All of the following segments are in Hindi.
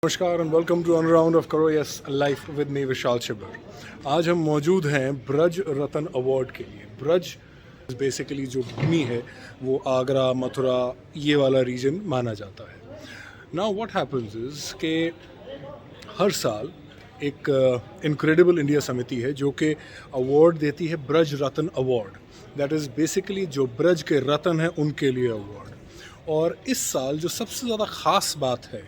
नमस्कार and welcome to another round of करो yes life with me Vishal Chhibber. आज हम मौजूद हैं ब्रज रत्न अवार्ड के लिए। ब्रज बेसिकली जो भूमि है वो आगरा, मथुरा, ये वाला रीजन माना जाता है। नाउ व्हाट हैपेंस इज के हर साल एक इनक्रेडिबल इंडिया समिति है जो कि अवार्ड देती है ब्रज रत्न अवार्ड। दैट इज़ बेसिकली जो ब्रज के रत्न हैं उनके लिए अवार्ड। और इस साल जो सबसे ज़्यादा ख़ास बात है,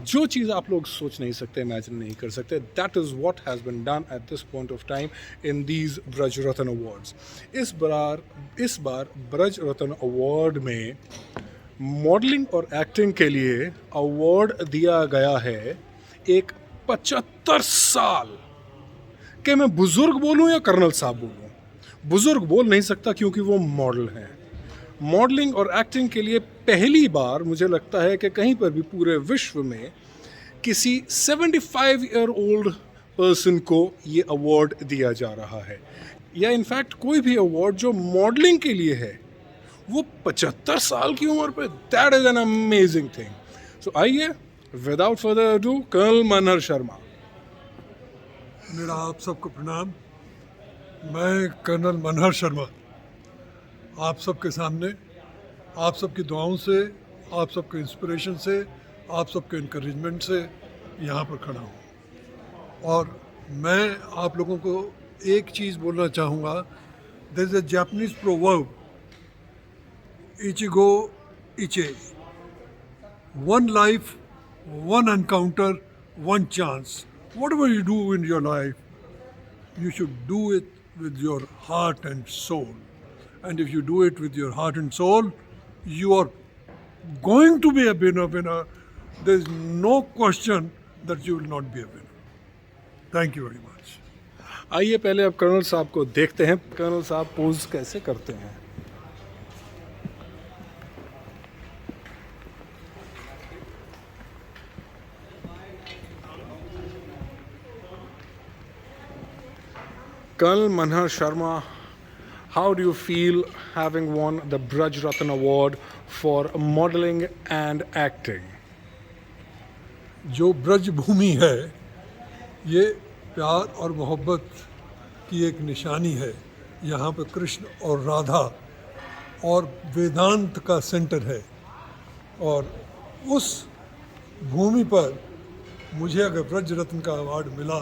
जो चीज़ आप लोग सोच नहीं सकते, इमेजिन नहीं कर सकते, that is what has been done at this point of time in these Braj Ratna awards. इस बार ब्रज रत्न अवार्ड में मॉडलिंग और एक्टिंग के लिए अवार्ड दिया गया है एक 75 साल के, मैं बुजुर्ग बोलूं या कर्नल साहब बोलूं, बुजुर्ग बोल नहीं सकता क्योंकि वो मॉडल हैं। मॉडलिंग और एक्टिंग के लिए पहली बार मुझे लगता है कि कहीं पर भी पूरे विश्व में किसी 75 ईयर ओल्ड पर्सन को ये अवार्ड दिया जा रहा है, या इनफैक्ट कोई भी अवार्ड जो मॉडलिंग के लिए है वो 75 साल की उम्र पे। That is an amazing thing. So आइए without further ado, colonel Manhar Sharma. मेरा आप सबको प्रणाम। मैं कर्नल मनहर शर्मा आप सबके सामने, आप सबकी दुआओं से, आप सबके इंस्पिरेशन से, आप सबके इनकरेजमेंट से यहाँ पर खड़ा हूँ। और मैं आप लोगों को एक चीज़ बोलना चाहूँगा। There is a Japanese proverb, इचिगो इचे, one life, one encounter, one chance. Whatever you do in your life, you should do it with your heart and soul. And if you do it with your heart and soul, you are going to be a winner. There is no question that you will not be a winner. Thank you very much. आइए पहले अब कर्नल साहब को देखते हैं, कर्नल साहब पोज कैसे करते हैं। Colonel Manhar Sharma, how do you feel having won the Braj Ratna Award for modeling and acting? जो ब्रज भूमि है ये प्यार और मोहब्बत की एक निशानी है। यहाँ पे कृष्ण और राधा और वेदांत का सेंटर है। और उस भूमि पर मुझे अगर ब्रज रत्न का अवार्ड मिला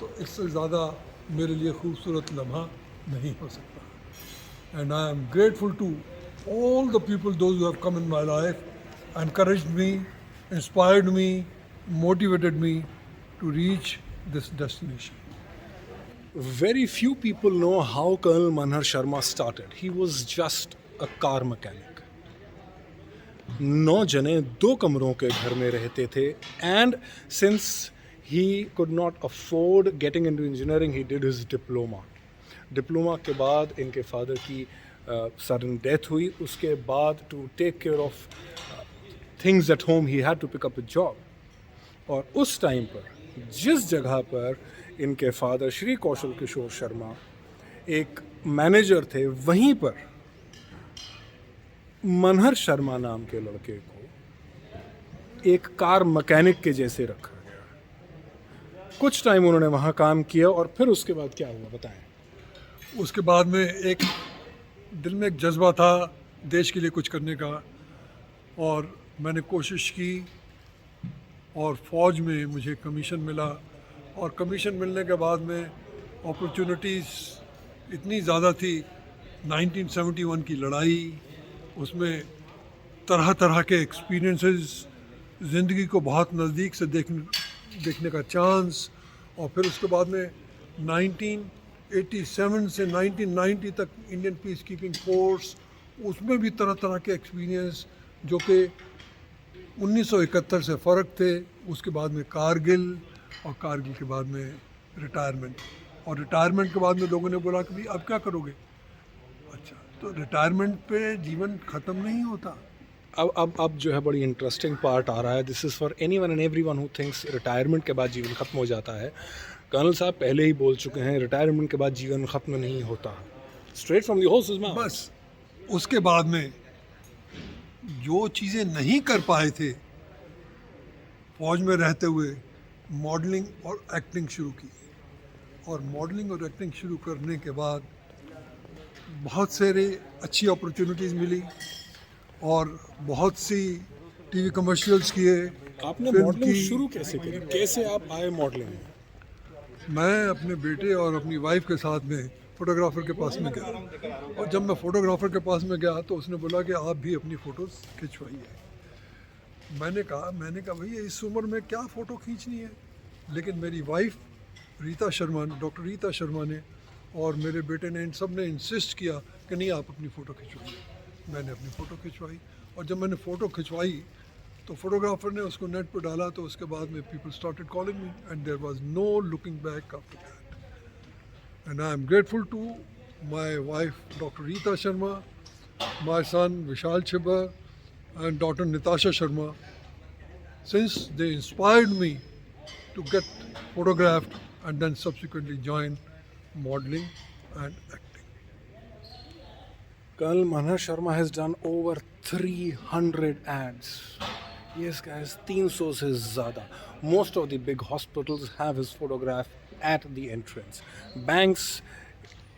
तो इससे ज़्यादा मेरे लिए खूबसूरत लम्हा नहीं हो सकता। And I am grateful to all the people those who have come in my life, encouraged me, inspired me, motivated me to reach this destination. Very few people know how Colonel Manhar Sharma started. He was just a car mechanic. 9 जने 2 कमरों के घर में रहते थे, and since he could not afford getting into engineering, he did his diploma. Diploma के बाद इनके फादर की सडन डेथ हुई। उसके बाद to take care of things at home he had to pick up a job. और उस टाइम पर जिस जगह पर इनके फादर श्री कौशल किशोर शर्मा एक मैनेजर थे, वहीं पर मनहर शर्मा नाम के लड़के को एक कार मैकेनिक के जैसे रखा गया। कुछ टाइम उन्होंने वहाँ काम किया और फिर उसके बाद क्या हुआ बताएं। उसके बाद में एक दिल में एक जज्बा था देश के लिए कुछ करने का, और मैंने कोशिश की और फ़ौज में मुझे कमीशन मिला। और कमीशन मिलने के बाद में अपॉर्चुनिटीज़ इतनी ज़्यादा थी। 1971 की लड़ाई, उसमें तरह तरह के एक्सपीरियंसेस, ज़िंदगी को बहुत नज़दीक से देखने का चांस। और फिर उसके बाद में 1987 से 1990 तक इंडियन पीस कीपिंग फोर्स, उसमें भी तरह तरह के एक्सपीरियंस जो कि 1971 से फ़र्क थे। उसके बाद में कारगिल, और कारगिल के बाद में रिटायरमेंट। और रिटायरमेंट के बाद में लोगों ने बोला कि भाई अब क्या करोगे। अच्छा, तो रिटायरमेंट पे जीवन ख़त्म नहीं होता। अब जो है बड़ी इंटरेस्टिंग पार्ट आ रहा है। This is for anyone and everyone who thinks retirement के बाद जीवन ख़त्म हो जाता है। कर्नल साहब पहले ही बोल चुके हैं, रिटायरमेंट के बाद जीवन ख़त्म नहीं होता। Straight from the horses mouth. बस उसके बाद में जो चीज़ें नहीं कर पाए थे फौज में रहते हुए मॉडलिंग और एक्टिंग शुरू की, और मॉडलिंग और एक्टिंग शुरू करने के बाद बहुत सारे अच्छी अपॉर्चुनिटीज़ मिली और बहुत सी टीवी कमर्शियल्स किए। आपने फिल्म मॉडलिंग की। शुरू कैसे करी, कैसे आप आए मॉडलिंग में? मैं अपने बेटे और अपनी वाइफ के साथ में फोटोग्राफर के पास में गया, और जब मैं फोटोग्राफर के पास में गया तो उसने बोला कि आप भी अपनी फ़ोटोज़ खिंचवाइए। मैंने कहा भैया इस उम्र में क्या फ़ोटो खींचनी है, लेकिन मेरी वाइफ डॉक्टर रीता शर्मा ने और मेरे बेटे ने, इन सब ने इंसिस्ट किया कि नहीं आप अपनी फ़ोटो खिंचवाइए। मैंने अपनी फ़ोटो खिंचवाई, और जब मैंने फ़ोटो खिंचवाई तो फोटोग्राफर ने उसको नेट पर डाला, तो उसके बाद में people started calling me and there was no looking back after that. And I am grateful to my wife doctor Rita Sharma, my son Vishal Chhibber and daughter Nitasha Sharma, since they inspired me to get photographed and then subsequently join modeling and acting. Colonel Manar Sharma has done over 300 ads. Yes guys, 300 से ज़्यादा. Most of the big hospitals have his photograph at the entrance. Banks,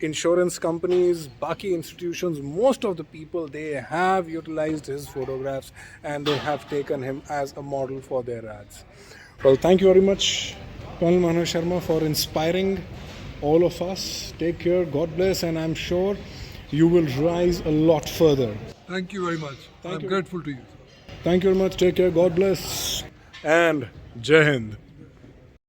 insurance companies, बाकी institutions, most of the people, they have utilized his photographs and they have taken him as a model for their ads. Well, thank you very much, Colonel Manar Sharma, for inspiring all of us. Take care, God bless, and I'm sure you will rise a lot further. Thank you very much. Thank I'm you. grateful to you. Thank you very much. Take care. God bless. And Jai Hind.